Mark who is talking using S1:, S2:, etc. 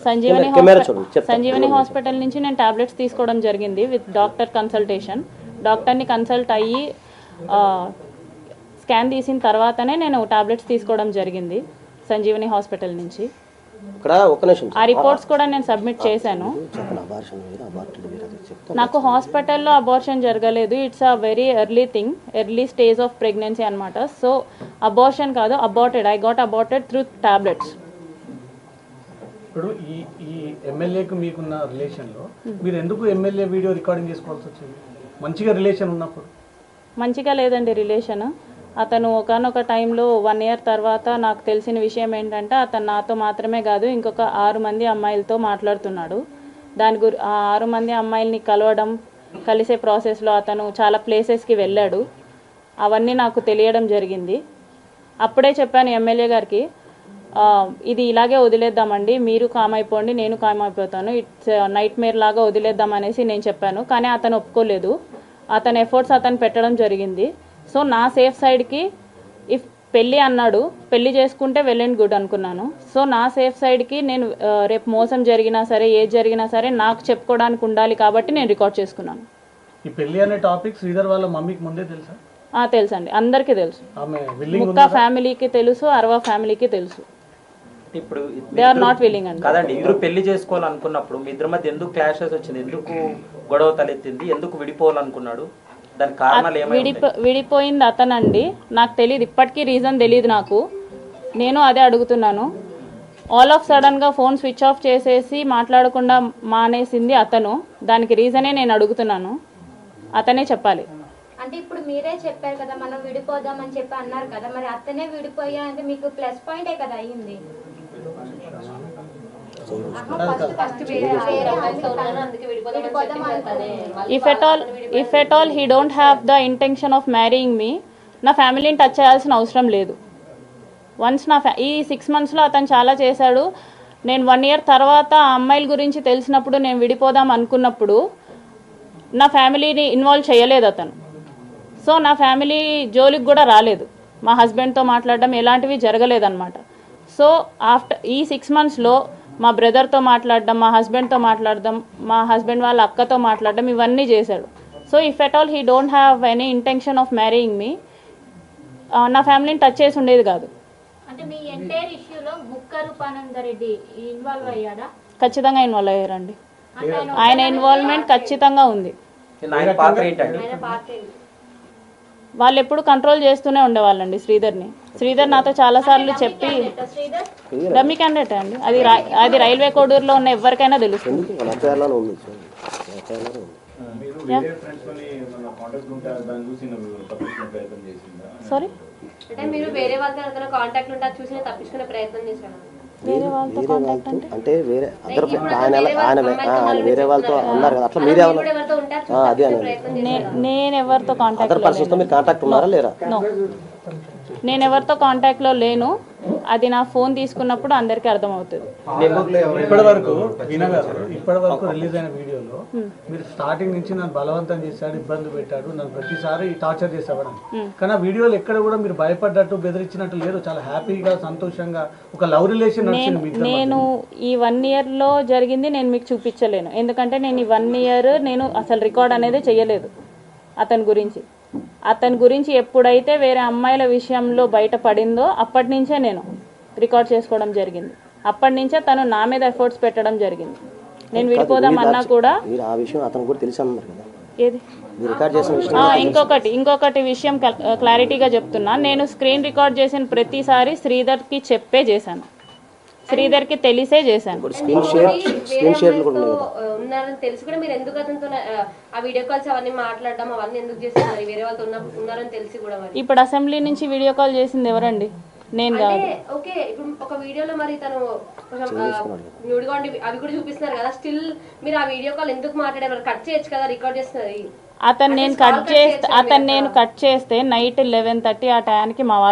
S1: Sanjeevani hospital నుంచి నేను tablets తీసుకోవడం జరిగింది విత్ డాక్టర్ కన్సల్టేషన్. డాక్టర్ని కన్సల్ట్ అయ్యి స్కాన్ తీసిన తర్వాతనే నేను టాబ్లెట్స్ తీసుకోవడం జరిగింది సంజీవని హాస్పిటల్ నుంచి. ఆ రిపోర్ట్స్ కూడా నేను సబ్మిట్ చేశాను. నాకు హాస్పిటల్లో అబార్షన్ జరగలేదు. It's a very early stage of pregnancy అనమాట. సో అబార్షన్ కాదు, aborted. I got aborted through tablets.
S2: ఇప్పుడు ఈ ఎమ్మెల్యేకు మీకున్న రిలేషన్లో మీరు ఎందుకు ఎమ్మెల్యే వీడియో రికార్డింగ్ చేసుకోవాల్సి వచ్చింది? మంచిగా రిలేషన్ ఉన్నప్పుడు.
S1: మంచిగా లేదండి రిలేషన్. అతను ఒకనొక టైంలో 1 year తర్వాత నాకు తెలిసిన విషయం ఏంటంటే అతను నాతో మాత్రమే కాదు ఇంకొక 6 మంది అమ్మాయిలతో మాట్లాడుతున్నాడు. ఆ 6 మంది అమ్మాయిల్ని కలిసే ప్రాసెస్లో అతను చాలా ప్లేసెస్కి వెళ్ళాడు. అవన్నీ నాకు తెలియడం జరిగింది. అప్పుడే చెప్పాను ఎమ్మెల్యే గారికి, ఇది ఇలాగే వదిలేద్దామండి, మీరు కామ్ అయిపోండి, నేను కామ్ అయిపోతాను, ఇట్స్ నైట్ మేర్ లాగా వదిలేద్దాం అనేసి నేను చెప్పాను. కానీ అతను ఒప్పుకోలేదు. అతని ఎఫర్ట్స్ అతను పెట్టడం జరిగింది. సో నా సేఫ్ సైడ్కి ఇఫ్ పెళ్ళి అన్నాడు, పెళ్ళి చేసుకుంటే వెల్ అండ్ గుడ్ అనుకున్నాను. సో నా సేఫ్ సైడ్కి నేను రేపు మోసం జరిగినా సరే ఏది జరిగినా సరే నాకు చెప్పుకోవడానికి ఉండాలి కాబట్టి నేను రికార్డ్ చేసుకున్నాను.
S2: ఈ పెళ్ళి అనే టాపిక్ శ్రీధర్ వాళ్ళ మమ్మీకి ముందే తెలుసా?
S1: తెలుసండి, అందరికీ తెలుసు. ముక్కా ఫ్యామిలీకి తెలుసు, అరవా ఫ్యామిలీకి తెలుసు.
S3: ఇప్పుడు
S1: దే ఆర్ నాట్ విల్లింగ్ అండి.
S3: కాదండి, ఇద్దరు పెళ్లి చేసుకోవాలనుకున్నప్పుడు మీ ఇద్దరి మధ్య ఎందుకు క్లాషెస్ వచ్చింది? ఎందుకు గొడవ తలెత్తింది? ఎందుకు విడిపోవాలనుకున్నాడు? దాని కారణాలు ఏమైనా?
S1: విడిపోయింది అతనండి. నాకు తెలియదు, ఇప్పటికీ రీజన్ తెలియదు నాకు. నేను అదే అడుగుతున్నాను. ఆల్ ఆఫ్ సడన్గా ఫోన్ స్విచ్ ఆఫ్ చేసేసి మాట్లాడకుండా మానేసింది అతను. దానికి రీజనే నేను అడుగుతున్నాను. అతనే చెప్పాలి.
S4: అంటే ఇప్పుడు మీరే చెప్పారు కదా మనం విడిపోదామని చెప్పి అన్నారు కదా, మరి అతనే విడిపోయా అంటే మీకు ప్లస్ పాయింటే కదా అయ్యింది.
S1: If at all he don't have the intention of marrying me, నా ఫ్యామిలీని టచ్ చేయాల్సిన అవసరం లేదు. వన్స్ ఈ 6 monthsలో అతను చాలా చేశాడు. నేను 1 year తర్వాత ఆ అమ్మాయిల గురించి తెలిసినప్పుడు నేను విడిపోదాం అనుకున్నప్పుడు నా ఫ్యామిలీని ఇన్వాల్వ్ చేయలేదు అతను. సో నా ఫ్యామిలీ జోలికి కూడా రాలేదు. మా హస్బెండ్తో మాట్లాడడం ఎలాంటివి జరగలేదన్నమాట. సో ఈ 6 monthsలో మా బ్రదర్తో మాట్లాడడం, మా హస్బెండ్తో మాట్లాడడం, మా హస్బెండ్ వాళ్ళ అక్కతో మాట్లాడడం, ఇవన్నీ చేశాడు. So if at all he don't have any intention of marrying me, నా ఫ్యామిలీని టచ్ చేసి ఉండేది కాదు.
S4: అంటే మీ ఎంటైర్ ఇష్యూలో ముక్క రూపానందరెడ్డి ఇన్వాల్వ్ అయ్యాడా?
S1: ఖచ్చితంగా ఇన్వాల్వ్ అయ్యారండి. ఆయన ఇన్వాల్వ్మెంట్ ఖచ్చితంగా ఉంది. వాళ్ళు ఎప్పుడు కంట్రోల్ చేస్తూనే ఉండేవాళ్ళండి శ్రీధర్ నాతో చాలాసార్లు చెప్పి, డమ్మీ క్యాండిడేట్ అండి. అది రైల్వే కోడూరులో ఉన్న ఎవరికైనా తెలుస్తుంది. సారీ,
S4: వేరే వాళ్ళతో కాంటాక్ట్
S5: అంటే వేరే వేరే వాళ్ళతో ఉన్నారు కదా, అట్లా మీరే అదే
S1: నేను ఎవరితో కాంటాక్ట్
S5: ఉన్నారా లేరా?
S1: నేను ఎవరితో కాంటాక్ట్లో లేను. అది నా ఫోన్ తీసుకున్నప్పుడు అందరికీ అర్థమవుతుంది.
S2: ఇప్పటి వరకు రిలీజ్ అయిన వీడియోలో మీరు స్టార్టింగ్ నుంచి నన్ను బలవంతం చేశాడు, ఇబ్బంది పెట్టాడు, నన్ను ప్రతిసారి టార్చర్ చేసేవాడు. కానీ ఆ వీడియోలో ఎక్కడ కూడా మీరు భయపడ్డట్టు బెదిరించినట్టు లేదు. చాలా హ్యాపీగా సంతోషంగా ఒక లవ్ రిలేషన్ నడిచింది.
S1: నేను ఈ 1 yearలో జరిగింది నేను మీకు చూపించలేను. ఎందుకంటే నేను ఈ 1 year నేను అసలు రికార్డ్ అనేది చేయలేదు అతని గురించి ఎప్పుడైతే వేరే అమ్మాయిల విషయంలో బయటపడిందో అప్పటి నుంచే నేను రికార్డ్ చేసుకోవడం జరిగింది. అప్పటి నుంచే తను నా మీద ఎఫర్ట్స్ పెట్టడం జరిగింది. నేను విడిపోదాం అన్నా కూడా ఏది ఇంకొకటి విషయం క్లారిటీగా చెప్తున్నా. నేను స్క్రీన్ రికార్డ్ చేసిన ప్రతిసారి శ్రీధర్కి చెప్పే చేశాను, శ్రీధర్కి తెలిసే చేశాను.
S6: ఉన్నారని తెలిసి కూడా మీరు ఎందుకు అతనితో ఆ వీడియో కాల్స్ అవన్నీ మాట్లాడడం అవన్నీ ఎందుకు చేస్తున్నారు? వేరే వాళ్ళతో ఉన్నారని తెలిసి కూడా
S1: ఇప్పుడు అసెంబ్లీ నుంచి వీడియో కాల్ చేసింది ఎవరండి? నేను కాదు.
S6: ఓకే, ఇప్పుడు ఒక వీడియోలో మరి తను న్యూడ్గా అవి కూడా చూపిస్తున్నారు కదా, స్టిల్ మీరు ఆ వీడియో కాల్ ఎందుకు మాట్లాడారు? కట్ చేయొచ్చు కదా, రికార్డ్ చేస్తున్నారు.
S1: అతను నేను కట్ చేస్తే నైట్ 11:30 ఆ టయానికి మా వాళ్ళు